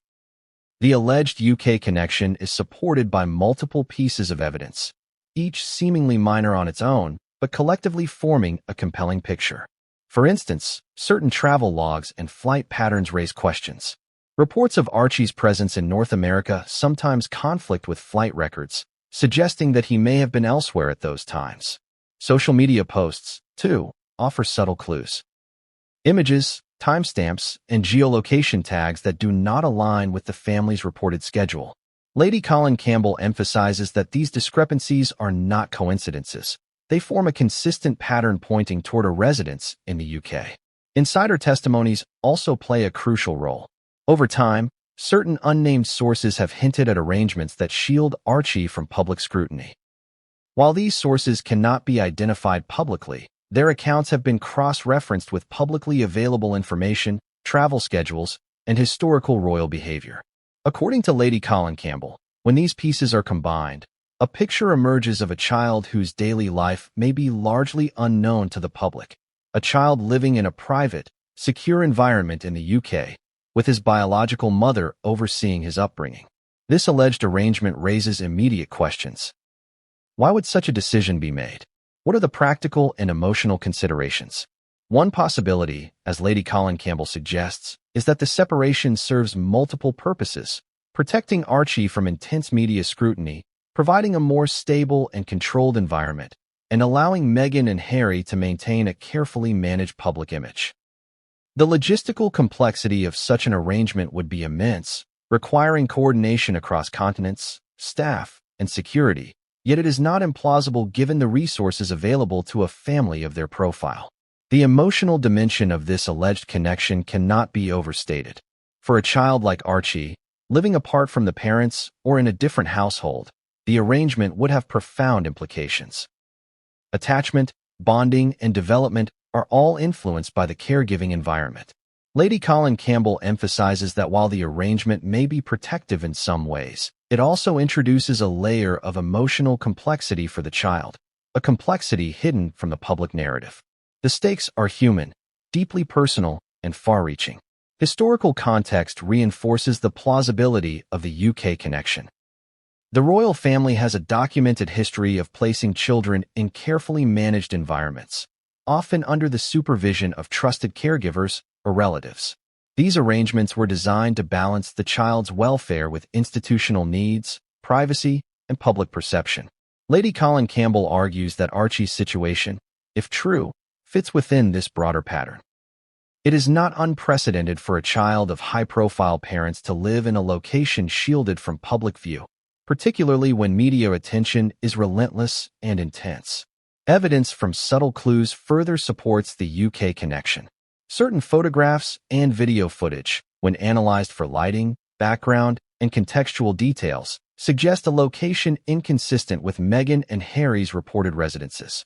The alleged UK connection is supported by multiple pieces of evidence, each seemingly minor on its own, but collectively forming a compelling picture. For instance, certain travel logs and flight patterns raise questions. Reports of Archie's presence in North America sometimes conflict with flight records, suggesting that he may have been elsewhere at those times. Social media posts, too, offer subtle clues. Images, timestamps, and geolocation tags that do not align with the family's reported schedule. Lady Colin Campbell emphasizes that these discrepancies are not coincidences. They form a consistent pattern pointing toward a residence in the UK. Insider testimonies also play a crucial role. Over time, certain unnamed sources have hinted at arrangements that shield Archie from public scrutiny. While these sources cannot be identified publicly, their accounts have been cross-referenced with publicly available information, travel schedules, and historical royal behavior. According to Lady Colin Campbell, when these pieces are combined, a picture emerges of a child whose daily life may be largely unknown to the public, a child living in a private, secure environment in the UK, with his biological mother overseeing his upbringing. This alleged arrangement raises immediate questions. Why would such a decision be made? What are the practical and emotional considerations? One possibility, as Lady Colin Campbell suggests, is that the separation serves multiple purposes, protecting Archie from intense media scrutiny, providing a more stable and controlled environment, and allowing Meghan and Harry to maintain a carefully managed public image. The logistical complexity of such an arrangement would be immense, requiring coordination across continents, staff, and security, yet it is not implausible given the resources available to a family of their profile. The emotional dimension of this alleged connection cannot be overstated. For a child like Archie, living apart from the parents or in a different household, the arrangement would have profound implications. Attachment, bonding, and development are all influenced by the caregiving environment. Lady Colin Campbell emphasizes that while the arrangement may be protective in some ways, it also introduces a layer of emotional complexity for the child, a complexity hidden from the public narrative. The stakes are human, deeply personal, and far-reaching. Historical context reinforces the plausibility of the UK connection. The royal family has a documented history of placing children in carefully managed environments, often under the supervision of trusted caregivers or relatives. These arrangements were designed to balance the child's welfare with institutional needs, privacy, and public perception. Lady Colin Campbell argues that Archie's situation, if true, fits within this broader pattern. It is not unprecedented for a child of high-profile parents to live in a location shielded from public view, particularly when media attention is relentless and intense. Evidence from subtle clues further supports the UK connection. Certain photographs and video footage, when analyzed for lighting, background, and contextual details, suggest a location inconsistent with Meghan and Harry's reported residences.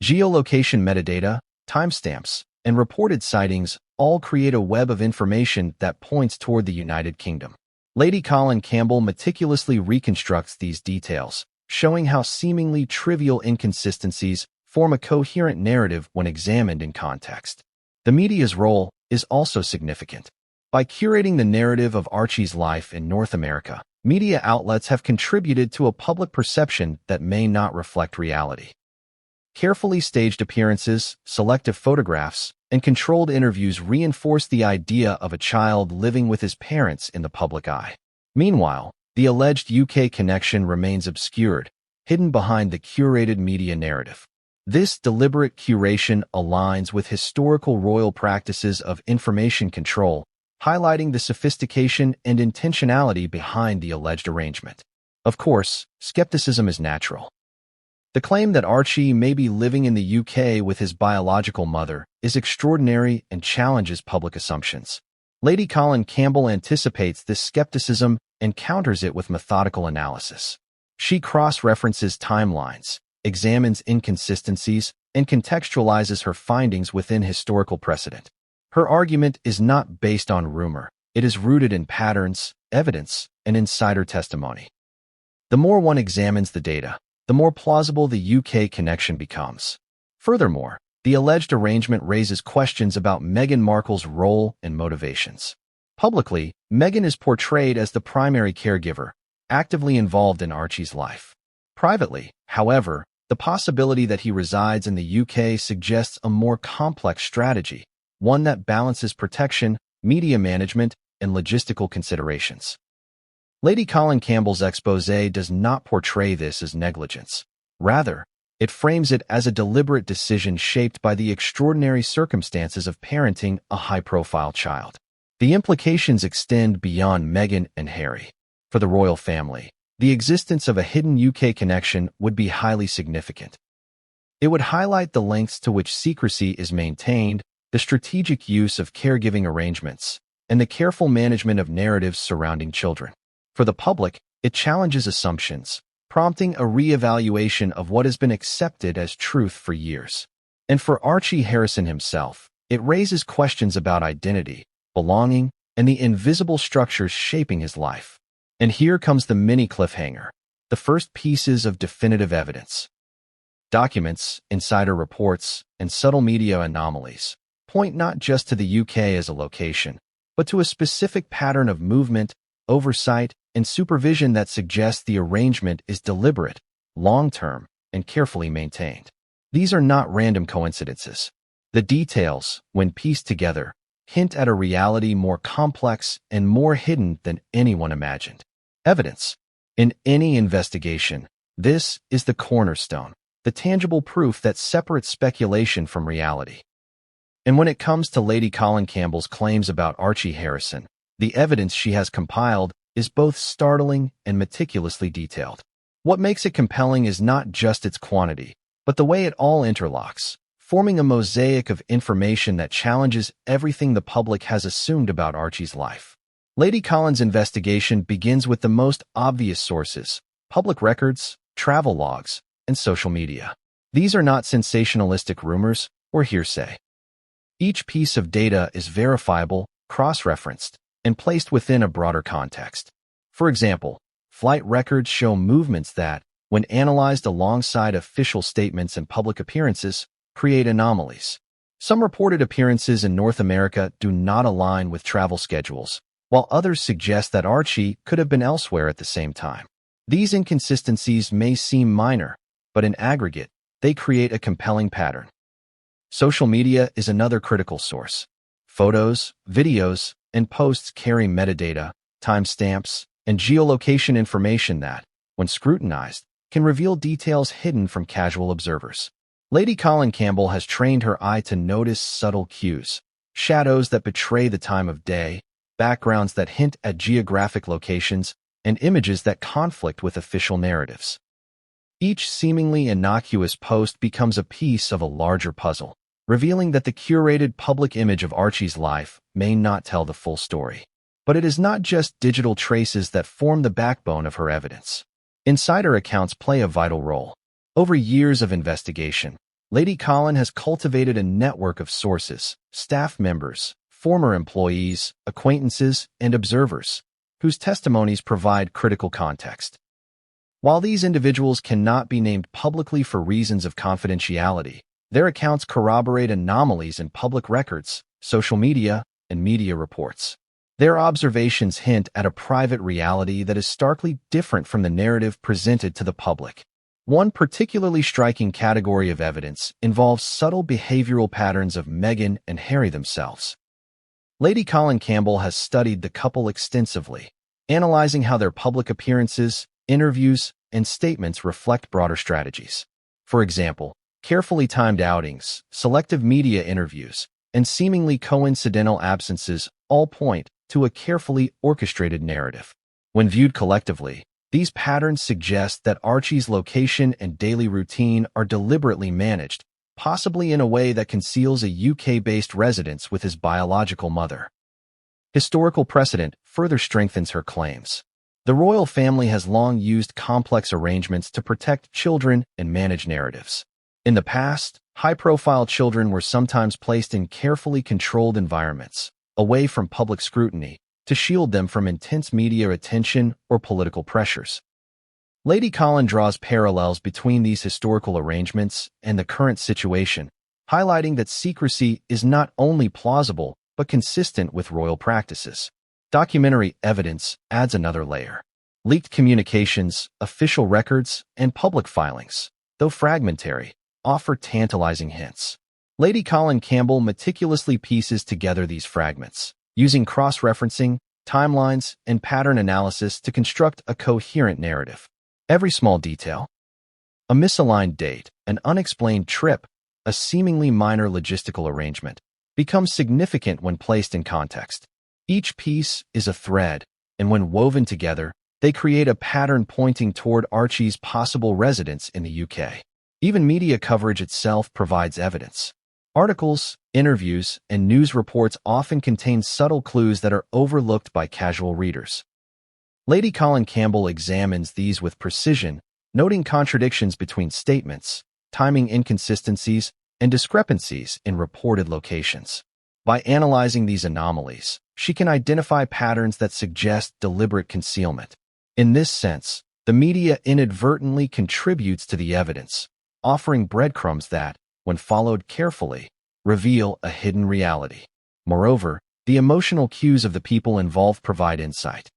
Geolocation metadata, timestamps, and reported sightings all create a web of information that points toward the United Kingdom. Lady Colin Campbell meticulously reconstructs these details, showing how seemingly trivial inconsistencies form a coherent narrative when examined in context. The media's role is also significant. By curating the narrative of Archie's life in North America, media outlets have contributed to a public perception that may not reflect reality. Carefully staged appearances, selective photographs, and controlled interviews reinforce the idea of a child living with his parents in the public eye. Meanwhile, the alleged UK connection remains obscured, hidden behind the curated media narrative. This deliberate curation aligns with historical royal practices of information control, highlighting the sophistication and intentionality behind the alleged arrangement. Of course, skepticism is natural. The claim that Archie may be living in the UK with his biological mother is extraordinary and challenges public assumptions. Lady Colin Campbell anticipates this skepticism and counters it with methodical analysis. She cross-references timelines, examines inconsistencies, and contextualizes her findings within historical precedent. Her argument is not based on rumor. It is rooted in patterns, evidence, and insider testimony. The more one examines the data, the more plausible the UK connection becomes. Furthermore, the alleged arrangement raises questions about Meghan Markle's role and motivations. Publicly, Meghan is portrayed as the primary caregiver, actively involved in Archie's life. Privately, however, the possibility that he resides in the UK suggests a more complex strategy, one that balances protection, media management, and logistical considerations. Lady Colin Campbell's exposé does not portray this as negligence. Rather, it frames it as a deliberate decision shaped by the extraordinary circumstances of parenting a high-profile child. The implications extend beyond Meghan and Harry. For the royal family, the existence of a hidden UK connection would be highly significant. It would highlight the lengths to which secrecy is maintained, the strategic use of caregiving arrangements, and the careful management of narratives surrounding children. For the public, it challenges assumptions, prompting a re-evaluation of what has been accepted as truth for years. And for Archie Harrison himself, it raises questions about identity, belonging, and the invisible structures shaping his life. And here comes the mini cliffhanger, the first pieces of definitive evidence. Documents, insider reports, and subtle media anomalies point not just to the UK as a location, but to a specific pattern of movement, oversight, and supervision that suggests the arrangement is deliberate, long-term, and carefully maintained. These are not random coincidences. The details, when pieced together, hint at a reality more complex and more hidden than anyone imagined. Evidence. In any investigation, this is the cornerstone, the tangible proof that separates speculation from reality. And when it comes to Lady Colin Campbell's claims about Archie Harrison, the evidence she has compiled is both startling and meticulously detailed. What makes it compelling is not just its quantity, but the way it all interlocks, forming a mosaic of information that challenges everything the public has assumed about Archie's life. Lady Colin's investigation begins with the most obvious sources: public records, travel logs, and social media. These are not sensationalistic rumors or hearsay. Each piece of data is verifiable, cross-referenced, and placed within a broader context. For example, flight records show movements that, when analyzed alongside official statements and public appearances, create anomalies. Some reported appearances in North America do not align with travel schedules, while others suggest that Archie could have been elsewhere at the same time. These inconsistencies may seem minor, but in aggregate, they create a compelling pattern. Social media is another critical source. Photos, videos, and posts carry metadata, timestamps, and geolocation information that, when scrutinized, can reveal details hidden from casual observers. Lady Colin Campbell has trained her eye to notice subtle cues: shadows that betray the time of day, backgrounds that hint at geographic locations, and images that conflict with official narratives. Each seemingly innocuous post becomes a piece of a larger puzzle, revealing that the curated public image of Archie's life may not tell the full story. But it is not just digital traces that form the backbone of her evidence. Insider accounts play a vital role. Over years of investigation, Lady Colin has cultivated a network of sources, staff members, former employees, acquaintances, and observers, whose testimonies provide critical context. While these individuals cannot be named publicly for reasons of confidentiality, their accounts corroborate anomalies in public records, social media, and media reports. Their observations hint at a private reality that is starkly different from the narrative presented to the public. One particularly striking category of evidence involves subtle behavioral patterns of Meghan and Harry themselves. Lady Colin Campbell has studied the couple extensively, analyzing how their public appearances, interviews, and statements reflect broader strategies. For example, carefully timed outings, selective media interviews, and seemingly coincidental absences all point to a carefully orchestrated narrative. When viewed collectively, these patterns suggest that Archie's location and daily routine are deliberately managed, possibly in a way that conceals a UK-based residence with his biological mother. Historical precedent further strengthens her claims. The royal family has long used complex arrangements to protect children and manage narratives. In the past, high-profile children were sometimes placed in carefully controlled environments, away from public scrutiny, to shield them from intense media attention or political pressures. Lady Colin draws parallels between these historical arrangements and the current situation, highlighting that secrecy is not only plausible but consistent with royal practices. Documentary evidence adds another layer. Leaked communications, official records, and public filings, though fragmentary, offer tantalizing hints. Lady Colin Campbell meticulously pieces together these fragments, using cross-referencing, timelines, and pattern analysis to construct a coherent narrative. Every small detail, a misaligned date, an unexplained trip, a seemingly minor logistical arrangement, becomes significant when placed in context. Each piece is a thread, and when woven together, they create a pattern pointing toward Archie's possible residence in the UK. Even media coverage itself provides evidence. Articles, interviews, and news reports often contain subtle clues that are overlooked by casual readers. Lady Colin Campbell examines these with precision, noting contradictions between statements, timing inconsistencies, and discrepancies in reported locations. By analyzing these anomalies, she can identify patterns that suggest deliberate concealment. In this sense, the media inadvertently contributes to the evidence, offering breadcrumbs that, when followed carefully, reveal a hidden reality. Moreover, the emotional cues of the people involved provide insight.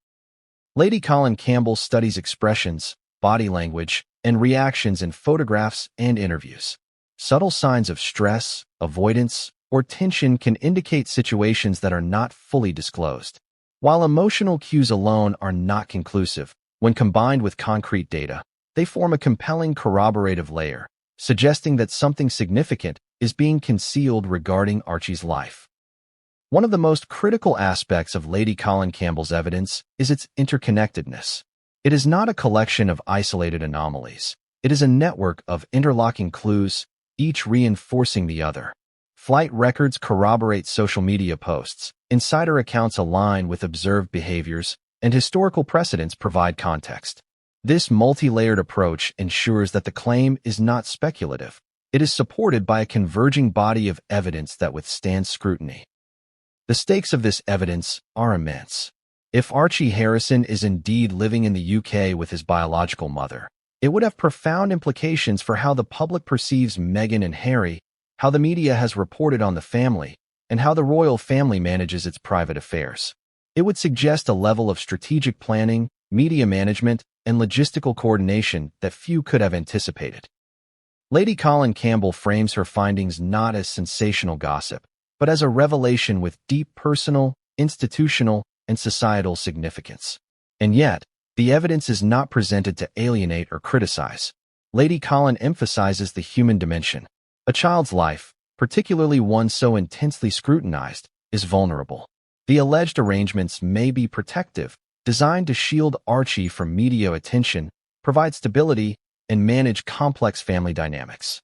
Lady Colin Campbell studies expressions, body language, and reactions in photographs and interviews. Subtle signs of stress, avoidance, or tension can indicate situations that are not fully disclosed. While emotional cues alone are not conclusive, when combined with concrete data, they form a compelling corroborative layer, suggesting that something significant is being concealed regarding Archie's life. One of the most critical aspects of Lady Colin Campbell's evidence is its interconnectedness. It is not a collection of isolated anomalies. It is a network of interlocking clues, each reinforcing the other. Flight records corroborate social media posts, insider accounts align with observed behaviors, and historical precedents provide context. This multi-layered approach ensures that the claim is not speculative. It is supported by a converging body of evidence that withstands scrutiny. The stakes of this evidence are immense. If Archie Harrison is indeed living in the UK with his biological mother, it would have profound implications for how the public perceives Meghan and Harry, how the media has reported on the family, and how the royal family manages its private affairs. It would suggest a level of strategic planning, media management, and logistical coordination that few could have anticipated. Lady Colin Campbell frames her findings not as sensational gossip, but as a revelation with deep personal, institutional, and societal significance. And yet, the evidence is not presented to alienate or criticize. Lady Colin emphasizes the human dimension. A child's life, particularly one so intensely scrutinized, is vulnerable. The alleged arrangements may be protective, designed to shield Archie from media attention, provide stability, and manage complex family dynamics.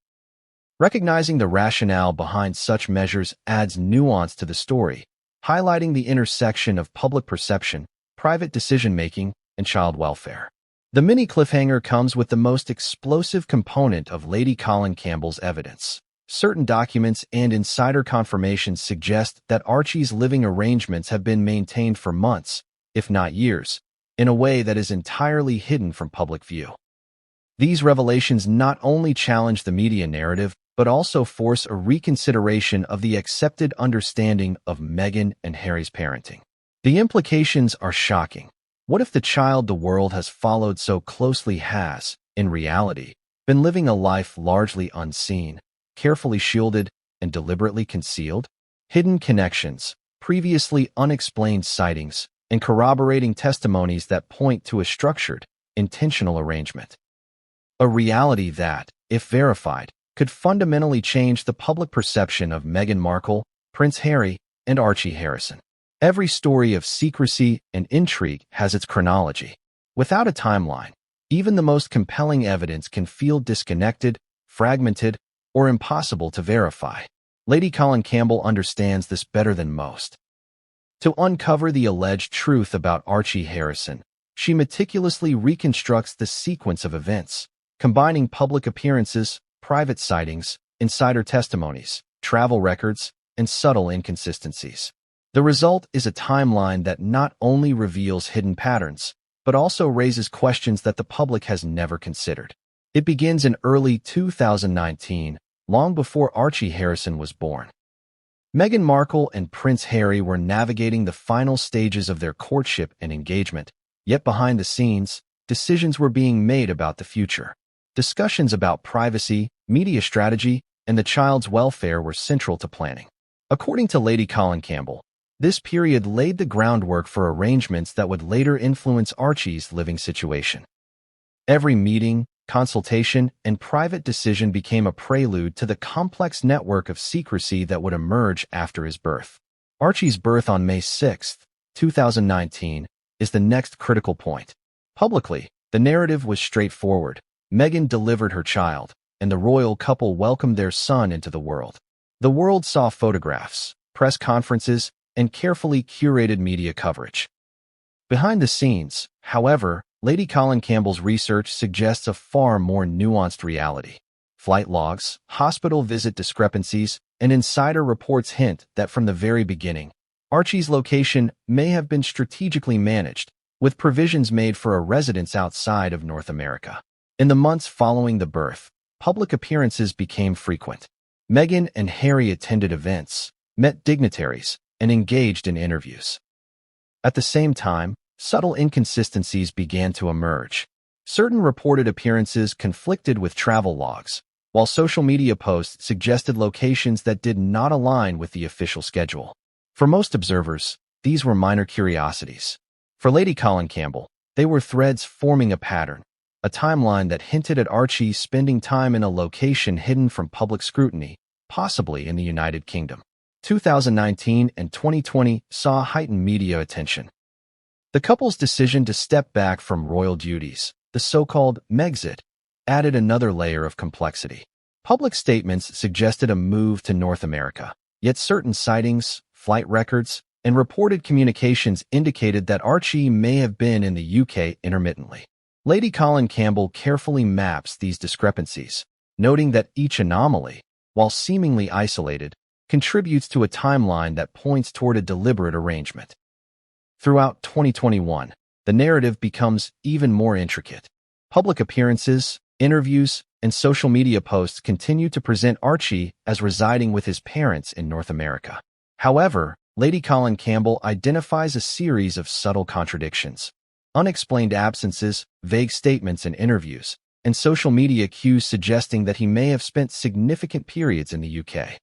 Recognizing the rationale behind such measures adds nuance to the story, highlighting the intersection of public perception, private decision-making, and child welfare. The mini cliffhanger comes with the most explosive component of Lady Colin Campbell's evidence. Certain documents and insider confirmations suggest that Archie's living arrangements have been maintained for months, if not years, in a way that is entirely hidden from public view. These revelations not only challenge the media narrative, but also force a reconsideration of the accepted understanding of Meghan and Harry's parenting. The implications are shocking. What if the child the world has followed so closely has, in reality, been living a life largely unseen, carefully shielded, and deliberately concealed? Hidden connections, previously unexplained sightings, and corroborating testimonies that point to a structured, intentional arrangement. A reality that, if verified, could fundamentally change the public perception of Meghan Markle, Prince Harry, and Archie Harrison. Every story of secrecy and intrigue has its chronology. Without a timeline, even the most compelling evidence can feel disconnected, fragmented, or impossible to verify. Lady Colin Campbell understands this better than most. To uncover the alleged truth about Archie Harrison, she meticulously reconstructs the sequence of events, combining public appearances, private sightings, insider testimonies, travel records, and subtle inconsistencies. The result is a timeline that not only reveals hidden patterns, but also raises questions that the public has never considered. It begins in early 2019, long before Archie Harrison was born. Meghan Markle and Prince Harry were navigating the final stages of their courtship and engagement, yet behind the scenes, decisions were being made about the future. Discussions about privacy, media strategy, and the child's welfare were central to planning. According to Lady Colin Campbell, this period laid the groundwork for arrangements that would later influence Archie's living situation. Every meeting, consultation, and private decision became a prelude to the complex network of secrecy that would emerge after his birth. Archie's birth on May 6, 2019, is the next critical point. Publicly, the narrative was straightforward. Meghan delivered her child, and the royal couple welcomed their son into the world. The world saw photographs, press conferences, and carefully curated media coverage. Behind the scenes, however, Lady Colin Campbell's research suggests a far more nuanced reality. Flight logs, hospital visit discrepancies, and insider reports hint that from the very beginning, Archie's location may have been strategically managed, with provisions made for a residence outside of North America. In the months following the birth, public appearances became frequent. Meghan and Harry attended events, met dignitaries, and engaged in interviews. At the same time, subtle inconsistencies began to emerge. Certain reported appearances conflicted with travel logs, while social media posts suggested locations that did not align with the official schedule. For most observers, these were minor curiosities. For Lady Colin Campbell, they were threads forming a pattern, a timeline that hinted at Archie spending time in a location hidden from public scrutiny, possibly in the United Kingdom. 2019 and 2020 saw heightened media attention. The couple's decision to step back from royal duties, the so-called Megxit, added another layer of complexity. Public statements suggested a move to North America, yet certain sightings, flight records, and reported communications indicated that Archie may have been in the UK intermittently. Lady Colin Campbell carefully maps these discrepancies, noting that each anomaly, while seemingly isolated, contributes to a timeline that points toward a deliberate arrangement. Throughout 2021, the narrative becomes even more intricate. Public appearances, interviews, and social media posts continue to present Archie as residing with his parents in North America. However, Lady Colin Campbell identifies a series of subtle contradictions. Unexplained absences, vague statements in interviews, and social media cues suggesting that he may have spent significant periods in the UK.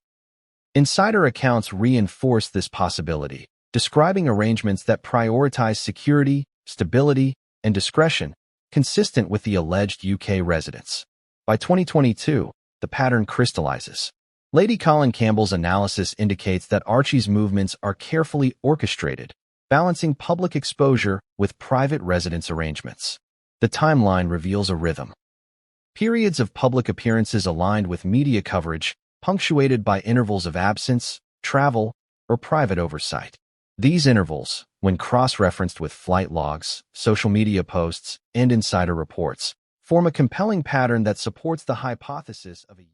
Insider accounts reinforce this possibility, describing arrangements that prioritize security, stability, and discretion, consistent with the alleged UK residence. By 2022, the pattern crystallizes. Lady Colin Campbell's analysis indicates that Archie's movements are carefully orchestrated, balancing public exposure with private residence arrangements. The timeline reveals a rhythm. Periods of public appearances aligned with media coverage, punctuated by intervals of absence, travel, or private oversight. These intervals, when cross-referenced with flight logs, social media posts, and insider reports, form a compelling pattern that supports the hypothesis of a